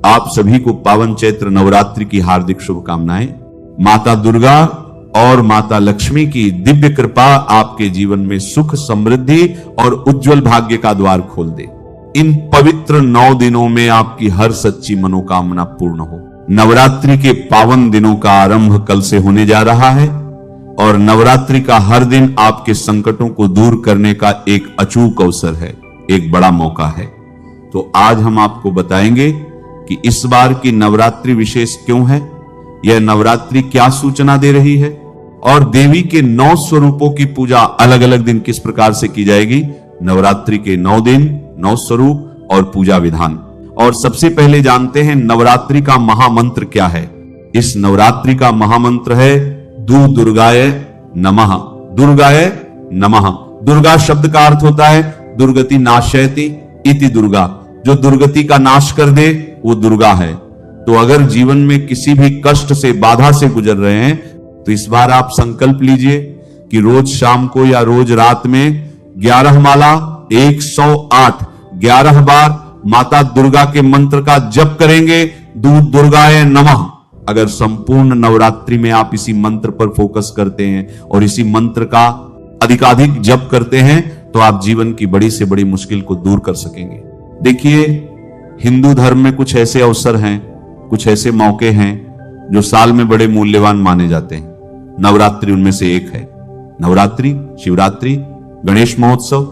आप सभी को पावन चैत्र नवरात्रि की हार्दिक शुभकामनाएं। माता दुर्गा और माता लक्ष्मी की दिव्य कृपा आपके जीवन में सुख, समृद्धि और उज्जवल भाग्य का द्वार खोल दे। इन पवित्र 9 दिनों में आपकी हर सच्ची मनोकामना पूर्ण हो। नवरात्रि के पावन दिनों का आरंभ कल से होने जा रहा है और नवरात्रि का हर दिन आपके संकटों को दूर करने का एक अचूक अवसर है, एक बड़ा मौका है। तो आज हम आपको बताएंगे कि इस बार की नवरात्रि विशेष क्यों है, यह नवरात्रि क्या सूचना दे रही है और देवी के 9 स्वरूपों की पूजा अलग अलग दिन किस प्रकार से की जाएगी। नवरात्रि के 9 दिन, 9 स्वरूप और पूजा विधान। और सबसे पहले जानते हैं नवरात्रि का महामंत्र क्या है। इस नवरात्रि का महामंत्र है दुर्गाय नमः। दुर्गाय नमः। दुर्गा शब्द का अर्थ होता है दुर्गति नाशयति इति दुर्गा, जो दुर्गति का नाश कर दे वो दुर्गा है। तो अगर जीवन में किसी भी कष्ट से, बाधा से गुजर रहे हैं तो इस बार आप संकल्प लीजिए कि रोज शाम को या रोज रात में 11 माला 108 11 बार माता दुर्गा के मंत्र का जप करेंगे, दुर्गाय नमः। अगर संपूर्ण नवरात्रि में आप इसी मंत्र पर फोकस करते हैं और इसी मंत्र का अधिकाधिक जप करते हैं तो आप जीवन की बड़ी से बड़ी मुश्किल को दूर कर सकेंगे। देखिए, हिंदू धर्म में कुछ ऐसे अवसर हैं, कुछ ऐसे मौके हैं जो साल में बड़े मूल्यवान माने जाते हैं। नवरात्रि उनमें से एक है। नवरात्रि, शिवरात्रि, गणेश महोत्सव,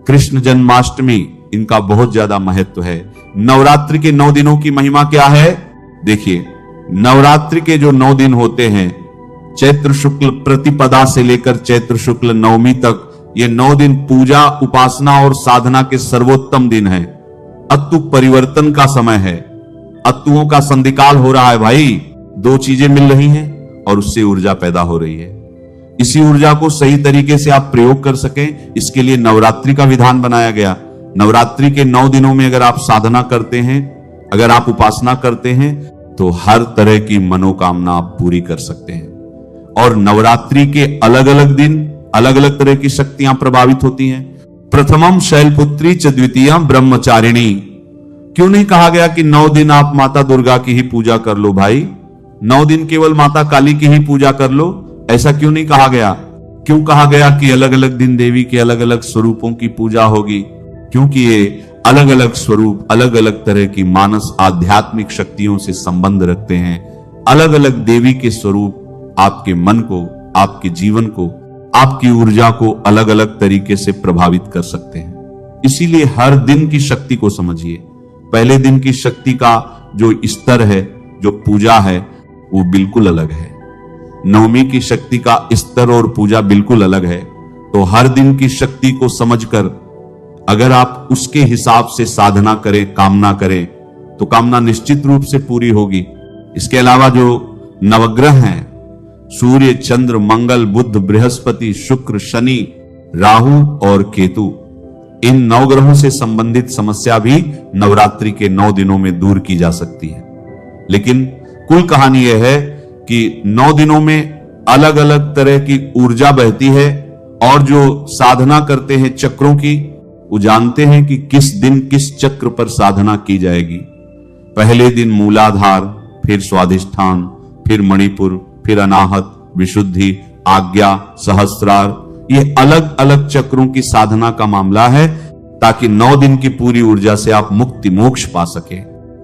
कृष्ण जन्माष्टमी, इनका बहुत ज्यादा महत्व है। नवरात्रि के 9 दिनों की महिमा क्या है? देखिए, नवरात्रि के जो 9 दिन होते हैं, चैत्र शुक्ल प्रतिपदा से लेकर चैत्र शुक्ल नवमी तक, ये 9 दिन पूजा, उपासना और साधना के सर्वोत्तम दिन है। अतु परिवर्तन का समय है। अतुओं का संधिकाल हो रहा है भाई। 2 चीजें मिल रही हैं और उससे ऊर्जा पैदा हो रही है। इसी ऊर्जा को सही तरीके से आप प्रयोग कर सकें, इसके लिए नवरात्रि का विधान बनाया गया। नवरात्रि के 9 दिनों में अगर आप साधना करते हैं, अगर आप उपासना करते हैं तो हर तरह की मनोकामना आप पूरी कर सकते हैं। और नवरात्रि के अलग अलग दिन अलग अलग तरह की शक्तियां प्रभावित होती हैं। प्रथमम शैलपुत्री च द्वितीयम ब्रह्मचारिणी। क्यों नहीं कहा गया कि 9 दिन आप माता दुर्गा की ही पूजा कर लो भाई, 9 दिन केवल माता काली की ही पूजा कर लो? ऐसा क्यों नहीं कहा गया? क्यों कहा गया कि अलग अलग दिन देवी के अलग अलग स्वरूपों की पूजा होगी? क्योंकि ये अलग अलग स्वरूप अलग अलग तरह की मानस आध्यात्मिक शक्तियों से संबंध रखते हैं। अलग अलग देवी के स्वरूप आपके मन को, आपके जीवन को, आपकी ऊर्जा को अलग अलग तरीके से प्रभावित कर सकते हैं। इसीलिए हर दिन की शक्ति को समझिए। पहले दिन की शक्ति का जो स्तर है, जो पूजा है, वो बिल्कुल अलग है। नवमी की शक्ति का स्तर और पूजा बिल्कुल अलग है। तो हर दिन की शक्ति को समझकर अगर आप उसके हिसाब से साधना करें, कामना करें, तो कामना निश्चित रूप से पूरी होगी। इसके अलावा जो नवग्रह हैं, सूर्य, चंद्र, मंगल, बुध, बृहस्पति, शुक्र, शनि, राहु और केतु, इन 9 ग्रहों से संबंधित समस्या भी नवरात्रि के 9 दिनों में दूर की जा सकती है। लेकिन कुल कहानी यह है कि 9 दिनों में अलग अलग तरह की ऊर्जा बहती है और जो साधना करते हैं चक्रों की, वो जानते हैं कि किस दिन किस चक्र पर साधना की जाएगी। पहले दिन मूलाधार, फिर स्वाधिष्ठान, फिर मणिपुर, फिर अनाहत, विशुद्धि, आज्ञा, सहस्रार, ये अलग अलग चक्रों की साधना का मामला है ताकि 9 दिन की पूरी ऊर्जा से आप मुक्ति मोक्ष पा सके।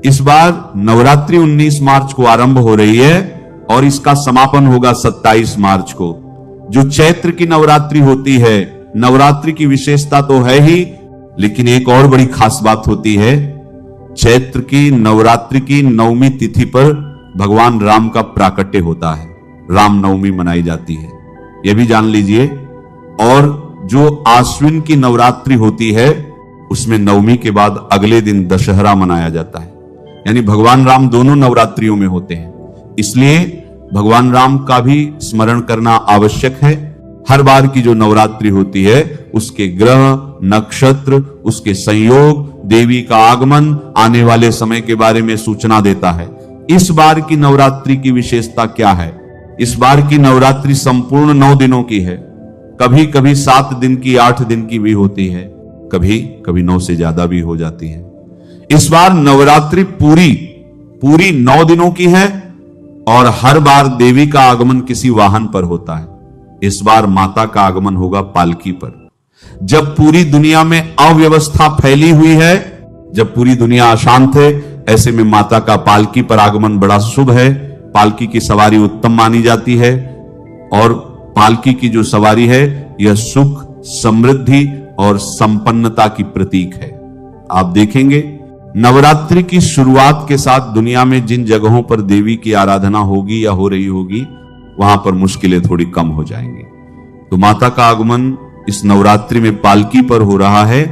इस बार नवरात्रि 19 मार्च को आरंभ हो रही है और इसका समापन होगा 27 मार्च को। जो चैत्र की नवरात्रि होती है, नवरात्रि की विशेषता तो है ही, लेकिन एक और बड़ी खास बात होती है। चैत्र की नवरात्रि की 9वीं तिथि पर भगवान राम का प्राकट्य होता है, रामनवमी मनाई जाती है, यह भी जान लीजिए। और जो आश्विन की नवरात्रि होती है उसमें 9वीं के बाद अगले दिन दशहरा मनाया जाता है। यानी भगवान राम दोनों नवरात्रियों में होते हैं, इसलिए भगवान राम का भी स्मरण करना आवश्यक है। हर बार की जो नवरात्रि होती है उसके ग्रह, नक्षत्र, उसके संयोग, देवी का आगमन, आने वाले समय के बारे में सूचना देता है। इस बार की नवरात्रि की विशेषता क्या है? इस बार की नवरात्रि संपूर्ण 9 दिनों की है। कभी कभी 7 दिन की, 8 दिन की भी होती है, कभी कभी 9 से ज्यादा भी हो जाती है। इस बार नवरात्रि पूरी पूरी 9 दिनों की है और हर बार देवी का आगमन किसी वाहन पर होता है। इस बार माता का आगमन होगा पालकी पर। जब पूरी दुनिया में अव्यवस्था फैली हुई है, जब पूरी दुनिया अशांत है, ऐसे में माता का पालकी पर आगमन बड़ा शुभ है। पालकी की सवारी उत्तम मानी जाती है और पालकी की जो सवारी है यह सुख, समृद्धि और संपन्नता की प्रतीक है। आप देखेंगे नवरात्रि की शुरुआत के साथ दुनिया में जिन जगहों पर देवी की आराधना होगी या हो रही होगी, वहां पर मुश्किलें थोड़ी कम हो जाएंगी। तो माता का आगमन इस नवरात्रि में पालकी पर हो रहा है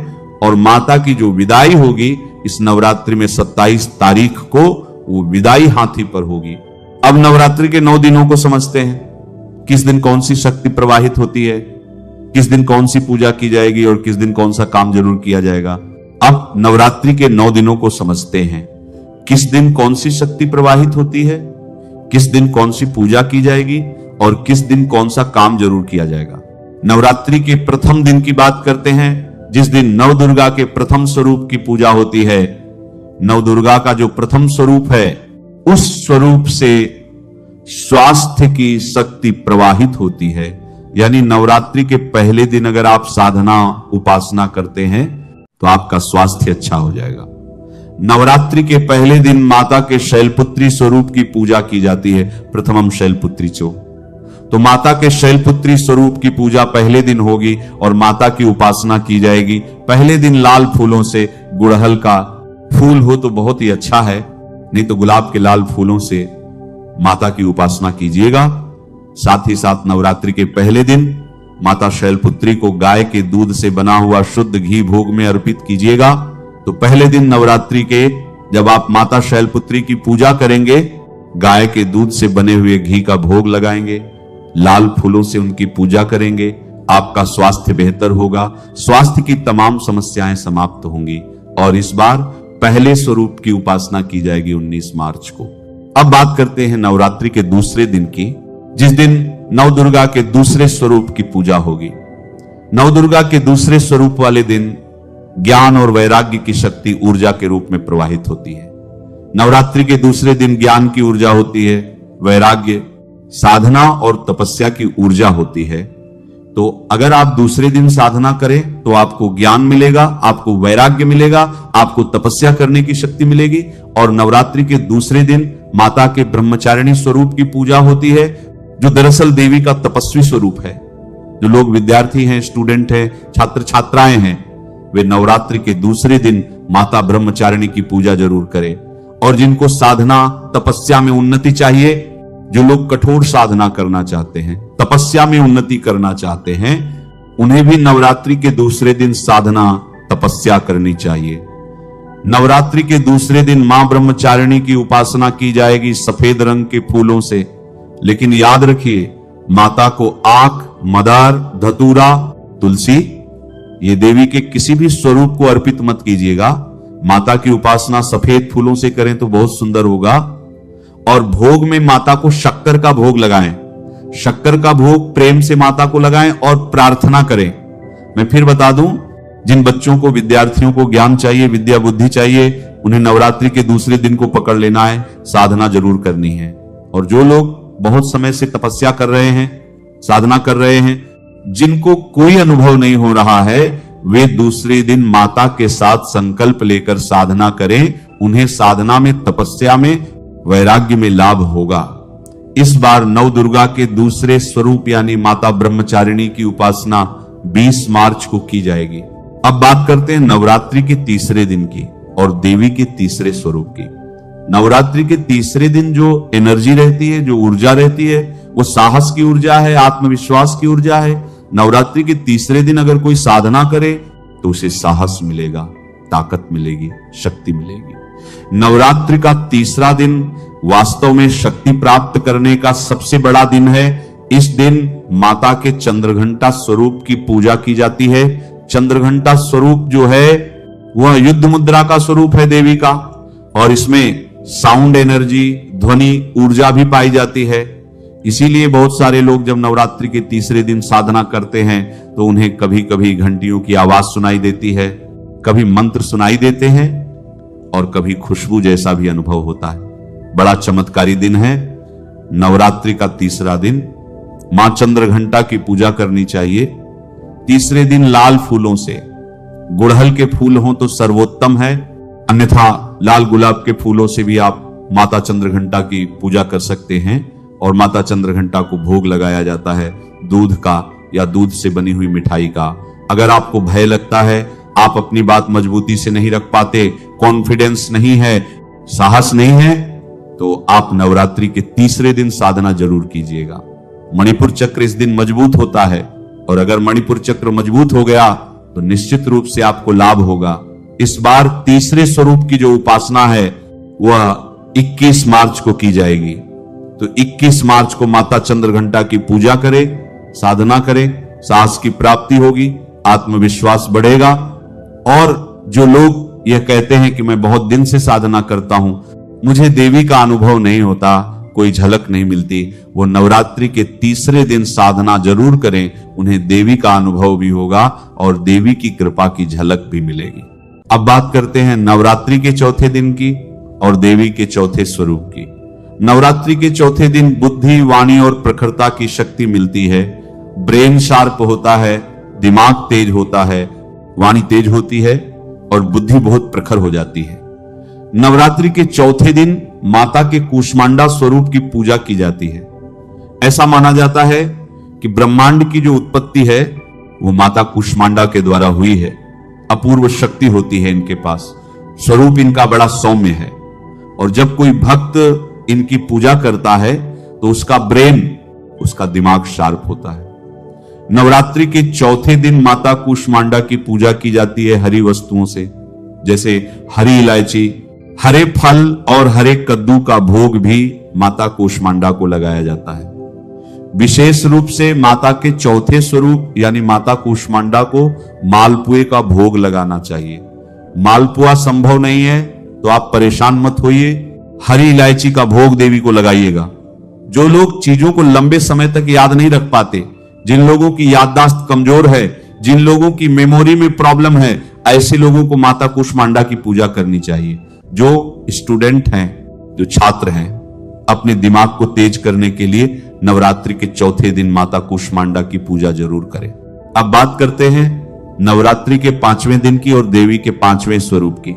और माता की जो विदाई होगी इस नवरात्रि में 27 तारीख को वो विदाई हाथी पर होगी। अब नवरात्रि के 9 दिनों को समझते हैं। किस दिन कौन सी शक्ति प्रवाहित होती है, किस दिन कौन सी पूजा की जाएगी और किस दिन कौन सा काम जरूर किया जाएगा। अब नवरात्रि के 9 दिनों को समझते हैं। किस दिन कौन सी शक्ति प्रवाहित होती है, किस दिन कौन सी पूजा की जाएगी और किस दिन कौन सा काम जरूर किया जाएगा। नवरात्रि के प्रथम दिन की बात करते हैं, जिस दिन नवदुर्गा के प्रथम स्वरूप की पूजा होती है। नवदुर्गा का जो प्रथम स्वरूप है उस स्वरूप से स्वास्थ्य की शक्ति प्रवाहित होती है। यानी नवरात्रि के पहले दिन अगर आप साधना उपासना करते हैं तो आपका स्वास्थ्य अच्छा हो जाएगा। नवरात्रि के पहले दिन माता के शैलपुत्री स्वरूप की पूजा की जाती है, प्रथमम शैलपुत्री चो। तो माता के शैलपुत्री स्वरूप की पूजा पहले दिन होगी और माता की उपासना की जाएगी। पहले दिन लाल फूलों से, गुड़हल का फूल हो तो बहुत ही अच्छा है, नहीं तो गुलाब के लाल फूलों से माता की उपासना कीजिएगा। साथ ही साथ नवरात्रि के पहले दिन माता शैलपुत्री को गाय के दूध से बना हुआ शुद्ध घी भोग में अर्पित कीजिएगा। तो पहले दिन नवरात्रि के जब आप माता शैलपुत्री की पूजा करेंगे, गाय के दूध से बने हुए घी का भोग लगाएंगे, लाल फूलों से उनकी पूजा करेंगे, आपका स्वास्थ्य बेहतर होगा, स्वास्थ्य की तमाम समस्याएं समाप्त होंगी। और इस बार पहले स्वरूप की उपासना की जाएगी 19 मार्च को। अब बात करते हैं नवरात्रि के दूसरे दिन की, जिस दिन नवदुर्गा के दूसरे स्वरूप की पूजा होगी। नवदुर्गा के दूसरे स्वरूप वाले दिन ज्ञान और वैराग्य की शक्ति ऊर्जा के रूप में प्रवाहित होती है। नवरात्रि के दूसरे दिन ज्ञान की ऊर्जा होती है, वैराग्य, साधना और तपस्या की ऊर्जा होती है। तो अगर आप दूसरे दिन साधना करें तो आपको ज्ञान मिलेगा, आपको वैराग्य मिलेगा, आपको तपस्या करने की शक्ति मिलेगी। और नवरात्रि के दूसरे दिन माता के ब्रह्मचारिणी स्वरूप की पूजा होती है, जो दरअसल देवी का तपस्वी स्वरूप है। जो लोग विद्यार्थी हैं, स्टूडेंट हैं, छात्र छात्राएं हैं, वे नवरात्रि के दूसरे दिन माता ब्रह्मचारिणी की पूजा जरूर करें। और जिनको साधना तपस्या में उन्नति चाहिए, जो लोग कठोर साधना करना चाहते हैं, तपस्या में उन्नति करना चाहते हैं, उन्हें भी नवरात्रि के दूसरे दिन साधना तपस्या करनी चाहिए। नवरात्रि के दूसरे दिन मां ब्रह्मचारिणी की उपासना की जाएगी सफेद रंग के फूलों से। लेकिन याद रखिए, माता को आक, मदार, धतूरा, तुलसी, ये देवी के किसी भी स्वरूप को अर्पित मत कीजिएगा। माता की उपासना सफेद फूलों से करें तो बहुत सुंदर होगा। और भोग में माता को शक्कर का भोग लगाएं। शक्कर का भोग प्रेम से माता को लगाएं और प्रार्थना करें। मैं फिर बता दूं, जिन बच्चों को, विद्यार्थियों को ज्ञान चाहिए, विद्या बुद्धि चाहिए, उन्हें नवरात्रि के दूसरे दिन को पकड़ लेना है, साधना जरूर करनी है। और जो लोग बहुत समय से तपस्या कर रहे हैं, साधना कर रहे हैं, जिनको कोई अनुभव नहीं हो रहा है, वे दूसरे दिन माता के साथ संकल्प लेकर साधना करें। उन्हें साधना में, तपस्या में, वैराग्य में लाभ होगा। इस बार नवदुर्गा के दूसरे स्वरूप यानी माता ब्रह्मचारिणी की उपासना 20 मार्च को की जाएगी। अब बात करते हैं नवरात्रि के तीसरे दिन की और देवी के तीसरे स्वरूप की। नवरात्रि के तीसरे दिन जो एनर्जी रहती है, जो ऊर्जा रहती है, वो साहस की ऊर्जा है, आत्मविश्वास की ऊर्जा है। नवरात्रि के तीसरे दिन अगर कोई साधना करे तो उसे साहस मिलेगा, ताकत मिलेगी, शक्ति मिलेगी। नवरात्रि का तीसरा दिन वास्तव में शक्ति प्राप्त करने का सबसे बड़ा दिन है। इस दिन माता के चंद्रघंटा स्वरूप की पूजा की जाती है। चंद्रघंटा स्वरूप जो है वह युद्ध मुद्रा का स्वरूप है देवी का, और इसमें साउंड एनर्जी, ध्वनि ऊर्जा भी पाई जाती है। इसीलिए बहुत सारे लोग जब नवरात्रि के तीसरे दिन साधना करते हैं तो उन्हें कभी कभी घंटियों की आवाज सुनाई देती है, कभी मंत्र सुनाई देते हैं और कभी खुशबू जैसा भी अनुभव होता है। बड़ा चमत्कारी दिन है। नवरात्रि का तीसरा दिन मां चंद्रघंटा की पूजा करनी चाहिए। तीसरे दिन लाल फूलों से, गुड़हल के फूल हों तो सर्वोत्तम है, अन्यथा लाल गुलाब के फूलों से भी आप माता चंद्रघंटा की पूजा कर सकते हैं। और माता चंद्रघंटा को भोग लगाया जाता है दूध का या दूध से बनी हुई मिठाई का। अगर आपको भय लगता है, आप अपनी बात मजबूती से नहीं रख पाते, कॉन्फिडेंस नहीं है, साहस नहीं है, तो आप नवरात्रि के तीसरे दिन साधना जरूर कीजिएगा। मणिपुर चक्र इस दिन मजबूत होता है, और अगर मणिपुर चक्र मजबूत हो गया तो निश्चित रूप से आपको लाभ होगा। इस बार तीसरे स्वरूप की जो उपासना है वह 21 मार्च को की जाएगी। तो 21 मार्च को माता चंद्रघंटा की पूजा करें, साधना करें, साहस की प्राप्ति होगी, आत्मविश्वास बढ़ेगा। और जो लोग यह कहते हैं कि मैं बहुत दिन से साधना करता हूं, मुझे देवी का अनुभव नहीं होता, कोई झलक नहीं मिलती, वो नवरात्रि के तीसरे दिन साधना जरूर करें, उन्हें देवी का अनुभव भी होगा और देवी की कृपा की झलक भी मिलेगी। अब बात करते हैं नवरात्रि के चौथे दिन की और देवी के चौथे स्वरूप की। नवरात्रि के चौथे दिन बुद्धि, वाणी और प्रखरता की शक्ति मिलती है। ब्रेन शार्प होता है, दिमाग तेज होता है, वाणी तेज होती है और बुद्धि बहुत प्रखर हो जाती है। नवरात्रि के चौथे दिन माता के कूष्मांडा स्वरूप की पूजा की जाती है। ऐसा माना जाता है कि ब्रह्मांड की जो उत्पत्ति है वो माता कूष्मांडा के द्वारा हुई है। अपूर्व शक्ति होती है इनके पास, स्वरूप इनका बड़ा सौम्य है। और जब कोई भक्त इनकी पूजा करता है तो उसका ब्रेन, उसका दिमाग शार्प होता है। नवरात्रि के चौथे दिन माता कूष्मांडा की पूजा की जाती है हरी वस्तुओं से, जैसे हरी इलायची, हरे फल और हरे कद्दू का भोग भी माता कूष्मांडा को लगाया जाता है। विशेष रूप से माता के चौथे स्वरूप यानी माता कूष्मांडा को मालपुए का भोग लगाना चाहिए। मालपुआ संभव नहीं है तो आप परेशान मत होइए, हरी इलायची का भोग देवी को लगाइएगा। जो लोग चीजों को लंबे समय तक याद नहीं रख पाते, जिन लोगों की याददाश्त कमजोर है, जिन लोगों की मेमोरी में प्रॉब्लम है, ऐसे लोगों को माता कूष्मांडा की पूजा करनी चाहिए। जो स्टूडेंट हैं, जो छात्र हैं, अपने दिमाग को तेज करने के लिए नवरात्रि के चौथे दिन माता कूष्मांडा की पूजा जरूर करें। अब बात करते हैं नवरात्रि के 5वें दिन की और देवी के 5वें स्वरूप की।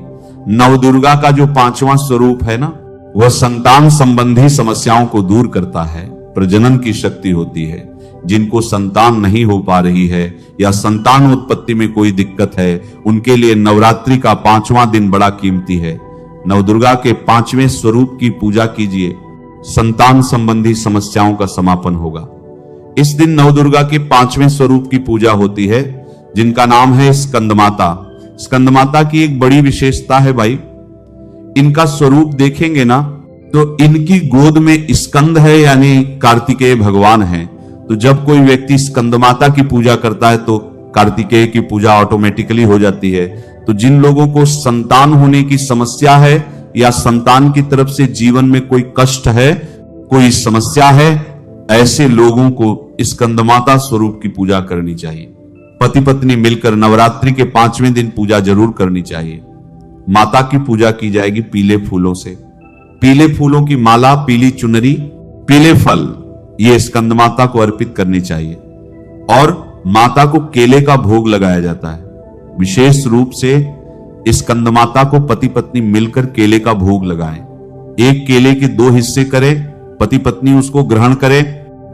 नवदुर्गा का जो 5वां स्वरूप है ना, वह संतान संबंधी समस्याओं को दूर करता है। प्रजनन की शक्ति होती है। जिनको संतान नहीं हो पा रही है या संतान उत्पत्ति में कोई दिक्कत है, उनके लिए नवरात्रि का 5वां दिन बड़ा कीमती है। नवदुर्गा के 5वें स्वरूप की पूजा कीजिए, संतान संबंधी समस्याओं का समापन होगा। इस दिन नवदुर्गा के 5वें स्वरूप की पूजा होती है, जिनका नाम है स्कंदमाता। स्कंदमाता की एक बड़ी विशेषता है भाई, इनका स्वरूप देखेंगे ना तो इनकी गोद में स्कंद है, यानी कार्तिकेय भगवान है। तो जब कोई व्यक्ति स्कंदमाता की पूजा करता है तो कार्तिकेय की पूजा ऑटोमेटिकली हो जाती है। तो जिन लोगों को संतान होने की समस्या है या संतान की तरफ से जीवन में कोई कष्ट है, कोई समस्या है, ऐसे लोगों को स्कंदमाता स्वरूप की पूजा करनी चाहिए। पति पत्नी मिलकर नवरात्रि के 5वें दिन पूजा जरूर करनी चाहिए। माता की पूजा की जाएगी पीले फूलों से। पीले फूलों की माला, पीली चुनरी, पीले फल, ये स्कंदमाता को अर्पित करनी चाहिए। और माता को केले का भोग लगाया जाता है। विशेष रूप से स्कंदमाता को पति पत्नी मिलकर केले का भोग लगाएं। एक केले के 2 हिस्से करें, पति पत्नी उसको ग्रहण करें,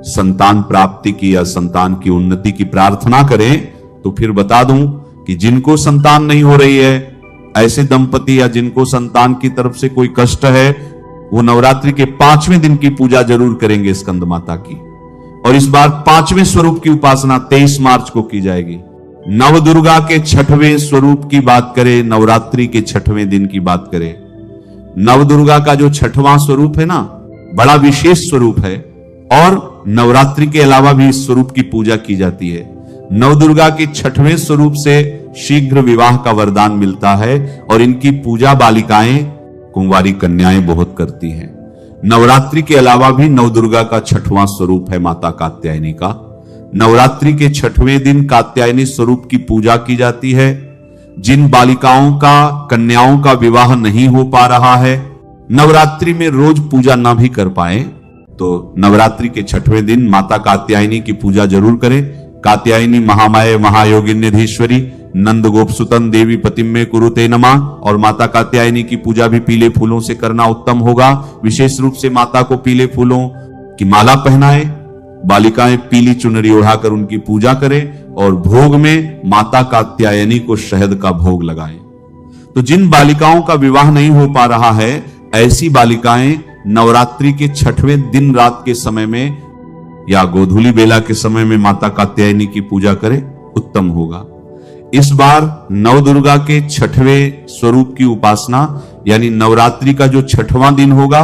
संतान प्राप्ति की या संतान की उन्नति की प्रार्थना करें। तो फिर बता दूं कि जिनको संतान नहीं हो रही है, ऐसे दंपति या जिनको संतान की तरफ से कोई कष्ट है, वो नवरात्रि के 5वें दिन की पूजा जरूर करेंगे स्कंदमाता की। और इस बार 5वें स्वरूप की उपासना 23 मार्च को की जाएगी। नवदुर्गा के 6वें स्वरूप की बात करें, नवरात्रि के 6वें दिन की बात करें, नवदुर्गा का जो 6वां स्वरूप है ना, बड़ा विशेष स्वरूप है। और नवरात्रि के अलावा भी इस स्वरूप की पूजा की जाती है। नवदुर्गा के 6वें स्वरूप से शीघ्र विवाह का वरदान मिलता है और इनकी पूजा बालिकाएं, कुंवारी कन्याएं बहुत करती हैं। नवरात्रि के अलावा भी नवदुर्गा का 6वां स्वरूप है माता कात्यायनी का। नवरात्रि के 6वें दिन कात्यायनी स्वरूप की पूजा की जाती है। जिन बालिकाओं का, कन्याओं का विवाह नहीं हो पा रहा है, नवरात्रि में रोज पूजा ना भी कर पाए तो नवरात्रि के 6वें दिन माता कात्यायनी की पूजा जरूर करें। कात्यायनी महामाये महायोगिन्यधीश्वरी नंद गोपसुतन देवी पतिम में कुरुते नमः। और माता कात्यायनी की पूजा भी पीले फूलों से करना उत्तम होगा। विशेष रूप से माता को पीले फूलों की माला पहनाए, बालिकाएं पीली चुनरी ओढ़ाकर उनकी पूजा करें और भोग में माता कात्यायनी को शहद का भोग लगाएं। तो जिन बालिकाओं का विवाह नहीं हो पा रहा है, ऐसी बालिकाएं नवरात्रि के 6वें दिन रात के समय में या गोधूली बेला के समय में माता कात्यायनी की पूजा करें, उत्तम होगा। इस बार नवदुर्गा के 6वें स्वरूप की उपासना यानी नवरात्रि का जो 6वां दिन होगा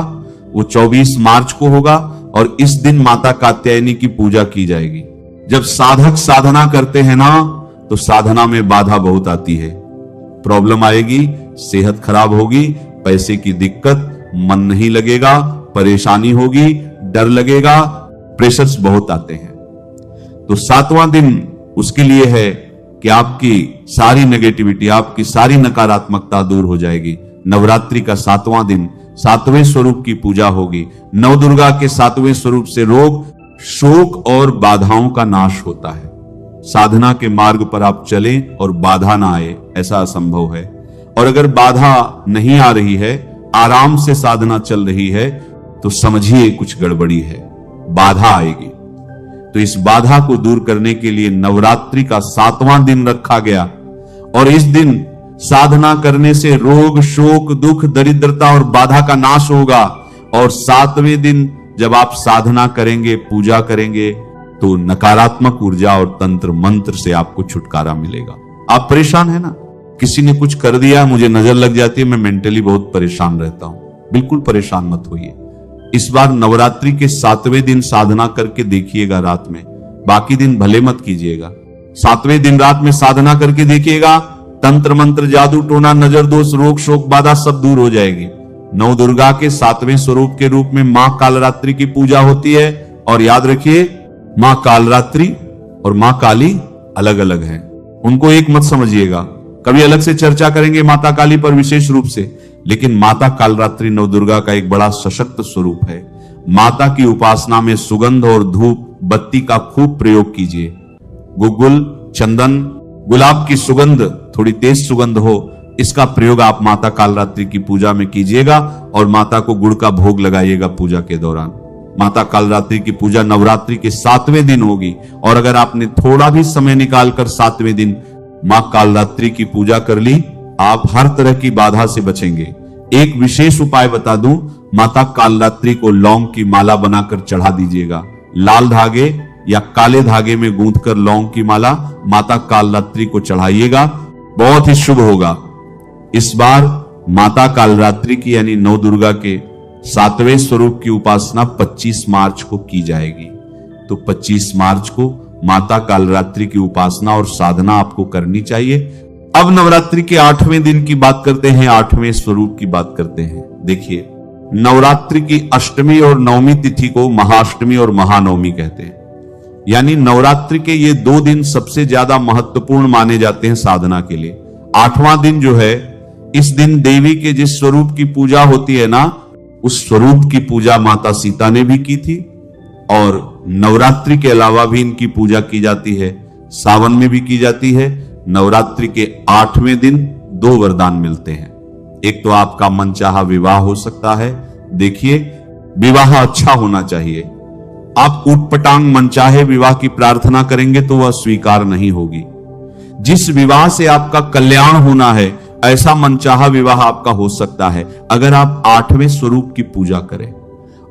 वो 24 मार्च को होगा और इस दिन माता कात्यायनी की पूजा की जाएगी। जब साधक साधना करते हैं ना तो साधना में बाधा बहुत आती है, प्रॉब्लम आएगी, सेहत खराब होगी, पैसे की दिक्कत, मन नहीं लगेगा, परेशानी होगी, डर लगेगा, प्रेशर्स बहुत आते हैं। तो 7वां दिन उसके लिए है कि आपकी सारी नेगेटिविटी, आपकी सारी नकारात्मकता दूर हो जाएगी। नवरात्रि का 7वां दिन 7वें स्वरूप की पूजा होगी। नवदुर्गा के 7वें स्वरूप से रोग, शोक और बाधाओं का नाश होता है। साधना के मार्ग पर आप चलें और बाधा ना आए, ऐसा असंभव है। और अगर बाधा नहीं आ रही है, आराम से साधना चल रही है, तो समझिए कुछ गड़बड़ी है, बाधा आएगी। तो इस बाधा को दूर करने के लिए नवरात्रि का 7वां दिन रखा गया और इस दिन साधना करने से रोग, शोक, दुख, दरिद्रता और बाधा का नाश होगा। और 7वें दिन जब आप साधना करेंगे, पूजा करेंगे, तो नकारात्मक ऊर्जा और तंत्र मंत्र से आपको छुटकारा मिलेगा। आप परेशान है ना, किसी ने कुछ कर दिया, मुझे नजर लग जाती है, मैं मेंटली बहुत परेशान रहता हूं, बिल्कुल परेशान मत होइए। इस बार नवरात्रि के 7वें दिन साधना करके देखिएगा रात में, बाकी दिन भले मत कीजिएगा। 7वें दिन रात में साधना करके देखिएगा, तंत्र मंत्र, जादू टोना, नजर दोष, रोग, शोक, बाधा सब दूर हो जाएगी। नव दुर्गा के 7वें स्वरूप के रूप में मां कालरात्रि की पूजा होती है। और याद रखिए, मां कालरात्रि और मां काली अलग अलग हैं, उनको एक मत समझिएगा। कभी अलग से चर्चा करेंगे माता काली पर विशेष रूप से, लेकिन माता कालरात्रि नवदुर्गा का एक बड़ा सशक्त स्वरूप है। माता की उपासना में सुगंध और धूप बत्ती का खूब प्रयोग कीजिए। गुग्गुल, चंदन, गुलाब की सुगंध, थोड़ी तेज सुगंध हो, इसका प्रयोग आप माता कालरात्रि की पूजा में कीजिएगा और माता को गुड़ का भोग लगाइएगा पूजा के दौरान। माता कालरात्रि की पूजा नवरात्रि के 7वें दिन होगी और अगर आपने थोड़ा भी समय निकालकर 7वें दिन मां कालरात्रि की पूजा कर ली, आप हर तरह की बाधा से बचेंगे। एक विशेष उपाय बता दूं, माता कालरात्रि को लौंग की माला बनाकर चढ़ा दीजिएगा। लाल धागे या काले धागे में गूंथकर लौंग की माला माता कालरात्रि को चढ़ाइएगा, बहुत ही शुभ होगा। इस बार माता कालरात्रि की यानी नवदुर्गा के 7वें स्वरूप की उपासना 25 मार्च को की जाएगी। तो 25 मार्च को माता कालरात्रि की उपासना और साधना आपको करनी चाहिए। अब नवरात्रि के 8वें दिन की बात करते हैं, 8वें स्वरूप की बात करते हैं। देखिए, नवरात्रि की अष्टमी और नवमी तिथि को महाअष्टमी और महानवमी कहते हैं। यानी नवरात्रि के ये 2 दिन सबसे ज्यादा महत्वपूर्ण माने जाते हैं साधना के लिए। 8वां दिन जो है, इस दिन देवी के जिस स्वरूप की पूजा होती है ना, उस स्वरूप की पूजा माता सीता ने भी की थी और नवरात्रि के अलावा भी इनकी पूजा की जाती है, सावन में भी की जाती है। नवरात्रि के 8वें दिन 2 वरदान मिलते हैं। एक तो आपका मनचाहा विवाह हो सकता है। देखिए, विवाह अच्छा होना चाहिए। आप उटपटांग मनचाहे विवाह की प्रार्थना करेंगे तो वह स्वीकार नहीं होगी। जिस विवाह से आपका कल्याण होना है, ऐसा मनचाहा विवाह आपका हो सकता है अगर आप 8वें स्वरूप की पूजा करें।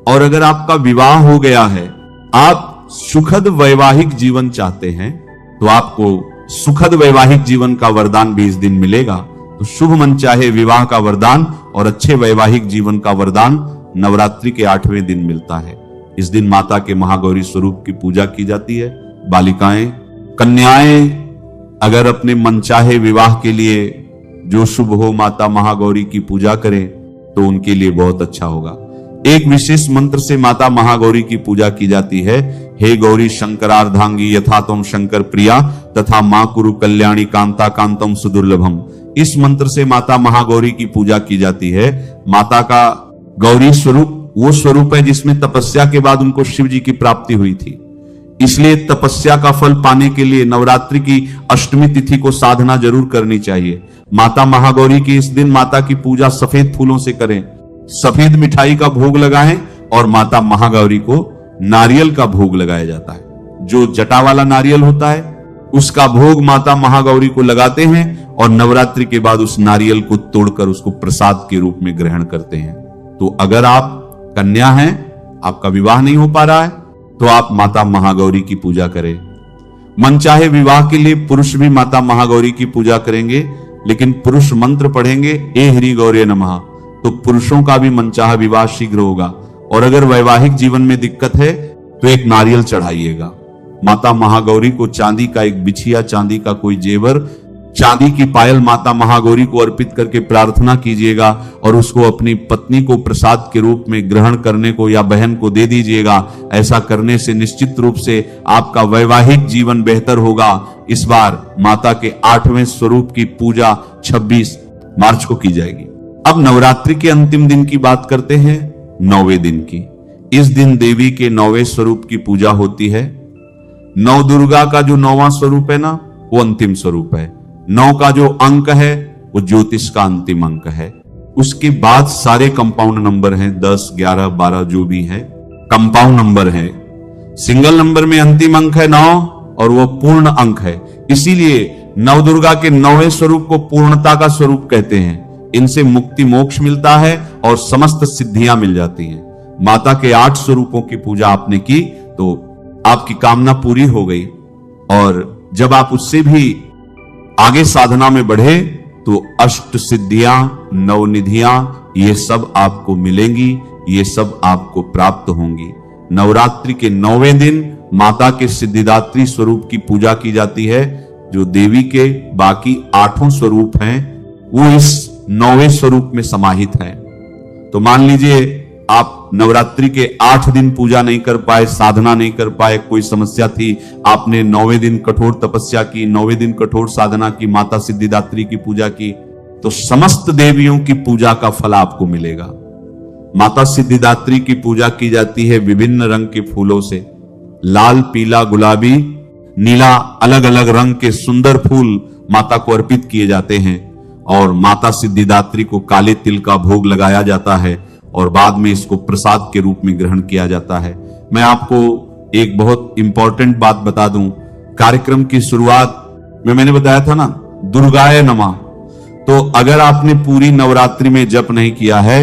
और अगर आपका विवाह हो गया है, आप सुखद वैवाहिक जीवन चाहते हैं, तो आपको सुखद वैवाहिक जीवन का वरदान भी इस दिन मिलेगा। तो शुभ मनचाहे विवाह का वरदान और अच्छे वैवाहिक जीवन का वरदान नवरात्रि के 8वें दिन मिलता है। इस दिन माता के महागौरी स्वरूप की पूजा की जाती है। बालिकाएं, कन्याएं अगर अपने मनचाहे विवाह के लिए जो शुभ हो माता महागौरी की पूजा करें तो उनके लिए बहुत अच्छा होगा। एक विशेष मंत्र से माता महागौरी की पूजा की जाती है। हे गौरी शंकरार्धांगी यथा तुम शंकर प्रिया तथा मां कुरु कल्याणी कांता कांतम सुदुर्लभम। इस मंत्र से माता महागौरी की पूजा की जाती है। माता का गौरी स्वरूप वो स्वरूप है जिसमें तपस्या के बाद उनको शिव जी की प्राप्ति हुई थी। इसलिए तपस्या का फल पाने के लिए नवरात्रि की अष्टमी तिथि को साधना जरूर करनी चाहिए। माता महागौरी की इस दिन माता की पूजा सफेद फूलों से करें, सफेद मिठाई का भोग लगाएं और माता महागौरी को नारियल का भोग लगाया जाता है। जो जटा वाला नारियल होता है उसका भोग माता महागौरी को लगाते हैं और नवरात्रि के बाद उस नारियल को तोड़कर उसको प्रसाद के रूप में ग्रहण करते हैं। तो अगर आप कन्या हैं, आपका विवाह नहीं हो पा रहा है, तो आप माता महागौरी की पूजा करें। मनचाहे विवाह के लिए पुरुष भी माता महागौरी की पूजा करेंगे, लेकिन पुरुष मंत्र पढ़ेंगे ए ह्रीं गौरे नमः, तो पुरुषों का भी मनचाहा विवाह शीघ्र होगा। और अगर वैवाहिक जीवन में दिक्कत है तो एक नारियल चढ़ाइएगा। माता महागौरी को चांदी का एक बिछिया, चांदी का कोई जेवर, चांदी की पायल माता महागौरी को अर्पित करके प्रार्थना कीजिएगा और उसको अपनी पत्नी को प्रसाद के रूप में ग्रहण करने को या बहन को दे दीजिएगा। ऐसा करने से निश्चित रूप से आपका वैवाहिक जीवन बेहतर होगा। इस बार माता के 8वें स्वरूप की पूजा 26 मार्च को की जाएगी। अब नवरात्रि के अंतिम दिन की बात करते हैं, 9वें दिन की। इस दिन देवी के 9वें स्वरूप की पूजा होती है। नौ दुर्गा का जो 9वां स्वरूप है ना, वो अंतिम स्वरूप है। 9 का जो अंक है वो ज्योतिष का अंतिम अंक है। उसके बाद सारे कंपाउंड नंबर हैं, 10, 11, 12 जो भी है कंपाउंड नंबर है। सिंगल नंबर में अंतिम अंक है 9 और वो पूर्ण अंक है। इसीलिए नव दुर्गा के 9वें स्वरूप को पूर्णता का स्वरूप कहते हैं। इनसे मुक्ति मोक्ष मिलता है और समस्त सिद्धियां मिल जाती हैं। माता के 8 स्वरूपों की पूजा आपने की तो आपकी कामना पूरी हो गई। और जब आप उससे भी आगे साधना में बढ़े तो अष्ट सिद्धियां, नवनिधियां, ये सब आपको मिलेंगी, ये सब आपको प्राप्त होंगी। नवरात्रि के 9वें दिन माता के सिद्धिदात्री स्वरूप की पूजा की जाती है। जो देवी के बाकी 8 स्वरूप हैं वो इस 9वें स्वरूप में समाहित हैं। तो मान लीजिए आप नवरात्रि के 8 दिन पूजा नहीं कर पाए, साधना नहीं कर पाए, कोई समस्या थी, आपने 9वें दिन कठोर तपस्या की, 9वें दिन कठोर साधना की, माता सिद्धिदात्री की पूजा की, तो समस्त देवियों की पूजा का फल आपको मिलेगा। माता सिद्धिदात्री की पूजा की जाती है विभिन्न रंग के फूलों से। लाल, पीला, गुलाबी, नीला, अलग अलग रंग के सुंदर फूल माता को अर्पित किए जाते हैं और माता सिद्धिदात्री को काले तिल का भोग लगाया जाता है और बाद में इसको प्रसाद के रूप में ग्रहण किया जाता है। मैं आपको एक बहुत इंपॉर्टेंट बात बता दूं। कार्यक्रम की शुरुआत में मैंने बताया था ना, दुर्गाय नमः। तो अगर आपने पूरी नवरात्रि में जप नहीं किया है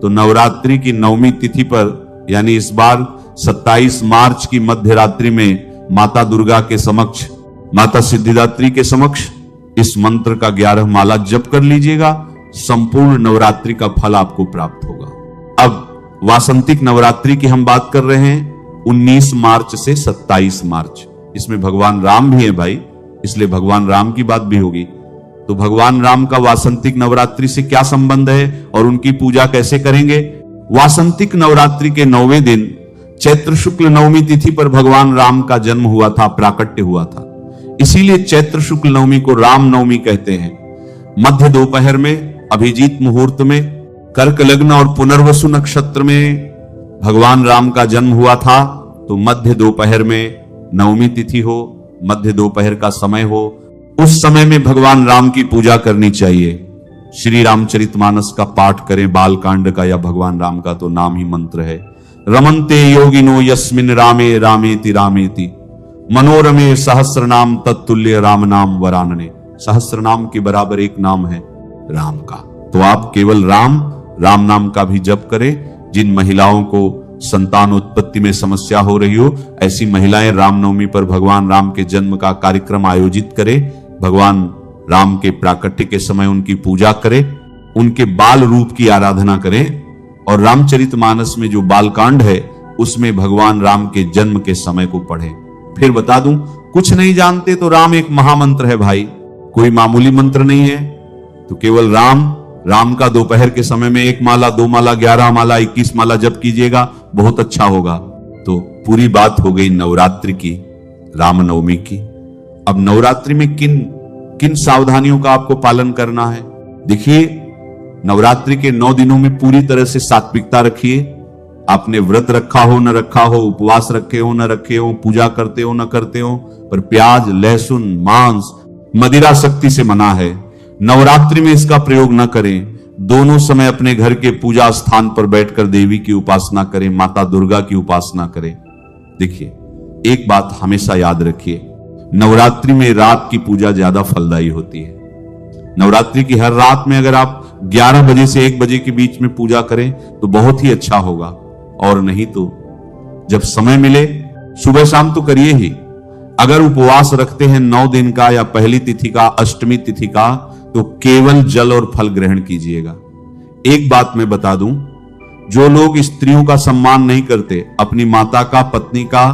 तो नवरात्रि की 9वीं तिथि पर, यानी इस बार 27 मार्च की मध्य रात्रि में माता दुर्गा के समक्ष, माता सिद्धिदात्री के समक्ष इस मंत्र का 11 माला जप कर लीजिएगा। संपूर्ण नवरात्रि का फल आपको प्राप्त होगा। अब वासंतिक नवरात्रि की हम बात कर रहे हैं 19 मार्च से 27 मार्च। इसमें भगवान राम भी है भाई, इसलिए भगवान राम की बात भी होगी। तो भगवान राम का वासंतिक नवरात्रि से क्या संबंध है और उनकी पूजा कैसे करेंगे? वासंतिक नवरात्रि के 9वें दिन चैत्र शुक्ल 9वीं तिथि पर भगवान राम का जन्म हुआ था, प्राकट्य हुआ था। इसीलिए चैत्र शुक्ल 9वीं को राम नवमी कहते हैं। मध्य दोपहर में अभिजीत मुहूर्त में कर्क लग्न और पुनर्वसु नक्षत्र में भगवान राम का जन्म हुआ था। तो मध्य दोपहर में 9वीं तिथि हो, मध्य दोपहर का समय हो, उस समय में भगवान राम की पूजा करनी चाहिए। श्री रामचरितमानस का पाठ करें, बालकांड का या भगवान राम का, तो नाम ही मंत्र है। रमन्ते योगिनो यस्मिन रामे रामेति रामेति मनोरमे सहस्र नाम तत्तुल्य राम नाम वरानने। सहस्र नाम के बराबर एक नाम है राम का। तो आप केवल राम नाम का भी जप करें। जिन महिलाओं को संतान उत्पत्ति में समस्या हो रही हो, ऐसी महिलाएं रामनवमी पर भगवान राम के जन्म का कार्यक्रम आयोजित करें। भगवान राम के प्राकट्य के समय उनकी पूजा करें, उनके बाल रूप की आराधना करें और रामचरितमानस में जो बालकांड है उसमें भगवान राम के जन्म के समय को पढ़ें। फिर बता दूं, कुछ नहीं जानते तो राम एक महामंत्र है भाई, कोई मामूली मंत्र नहीं है। तो केवल राम का दोपहर के समय में 1 माला, 2 माला, 11 माला, 21 माला जप कीजिएगा, बहुत अच्छा होगा। तो पूरी बात हो गई नवरात्रि की, रामनवमी की। अब नवरात्रि में किन सावधानियों का आपको पालन करना है? देखिए, नवरात्रि के 9 दिनों में पूरी तरह से सात्विकता रखिए। आपने व्रत रखा हो न रखा हो, उपवास रखे हो न रखे हो, पूजा करते हो न करते हो, पर प्याज, लहसुन, मांस, मदिरा सख्ती से मना है। नवरात्रि में इसका प्रयोग न करें। दोनों समय अपने घर के पूजा स्थान पर बैठकर देवी की उपासना करें, माता दुर्गा की उपासना करें। देखिए, एक बात हमेशा याद रखिए, नवरात्रि में रात की पूजा ज्यादा फलदायी होती है। नवरात्रि की हर रात में अगर आप 11 बजे से 1 बजे के बीच में पूजा करें तो बहुत ही अच्छा होगा, और नहीं तो जब समय मिले सुबह शाम तो करिए ही। अगर उपवास रखते हैं 9 दिन का या पहली तिथि का, अष्टमी तिथि का, तो केवल जल और फल ग्रहण कीजिएगा। एक बात मैं बता दूं, जो लोग स्त्रियों का सम्मान नहीं करते, अपनी माता का, पत्नी का,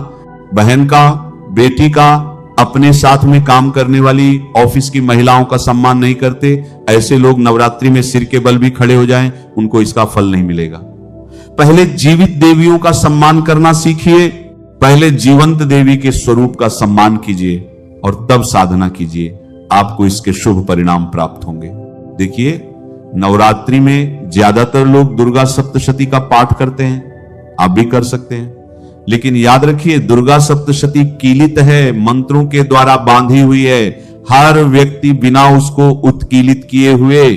बहन का, बेटी का, अपने साथ में काम करने वाली ऑफिस की महिलाओं का सम्मान नहीं करते, ऐसे लोग नवरात्रि में सिर के बल भी खड़े हो जाएं, उनको इसका फल नहीं मिलेगा। पहले जीवित देवियों का सम्मान करना सीखिए, पहले जीवंत देवी के स्वरूप का सम्मान कीजिए और तब साधना कीजिए, आपको इसके शुभ परिणाम प्राप्त होंगे। देखिए, नवरात्रि में ज्यादातर लोग दुर्गा सप्तशती का पाठ करते हैं, आप भी कर सकते हैं, लेकिन याद रखिए दुर्गा सप्तशती कीलित है, मंत्रों के द्वारा बांधी हुई है। हर व्यक्ति बिना उसको उत्कीलित किए हुए,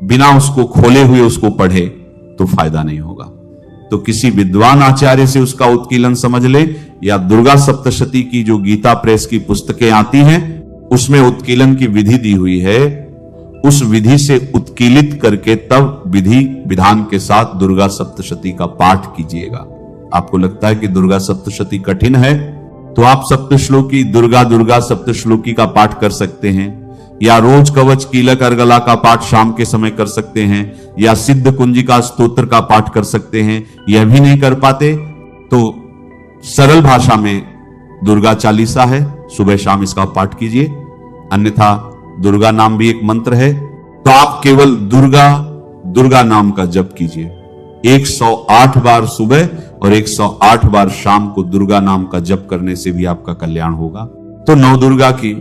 बिना उसको खोले हुए उसको पढ़े तो फायदा नहीं होगा। तो किसी विद्वान आचार्य से उसका उत्कीलन समझ ले, या दुर्गा सप्तशती की जो गीता प्रेस की पुस्तकें आती हैं उसमें उत्कीलन की विधि दी हुई है, उस विधि से उत्कीलित करके तब विधि विधान के साथ दुर्गा सप्तशती का पाठ कीजिएगा। आपको लगता है कि दुर्गा सप्तशती कठिन है, तो आप सप्तश्लोकी दुर्गा दुर्गा सप्तश्लोकी का पाठ कर सकते हैं, या रोज कवच कीलक अर्गला का पाठ शाम के समय कर सकते हैं, या सिद्ध कुंजिका स्तोत्र का पाठ कर सकते हैं। यह भी नहीं कर पाते तो सरल भाषा में दुर्गा चालीसा है, सुबह शाम इसका पाठ कीजिए। अन्यथा दुर्गा नाम भी एक मंत्र है, तो आप केवल दुर्गा दुर्गा नाम का जप कीजिए। 108 बार सुबह और 108 बार शाम को दुर्गा नाम का जप करने से भी आपका कल्याण होगा। तो नौ दुर्गा की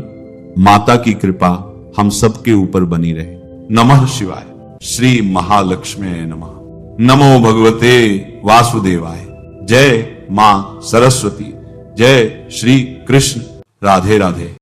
माता की कृपा हम सबके ऊपर बनी रहे। नमः शिवाय। श्री महालक्ष्मी नमः। नमो भगवते वासुदेवाय। जय मां सरस्वती। जय श्री कृष्ण। राधे राधे।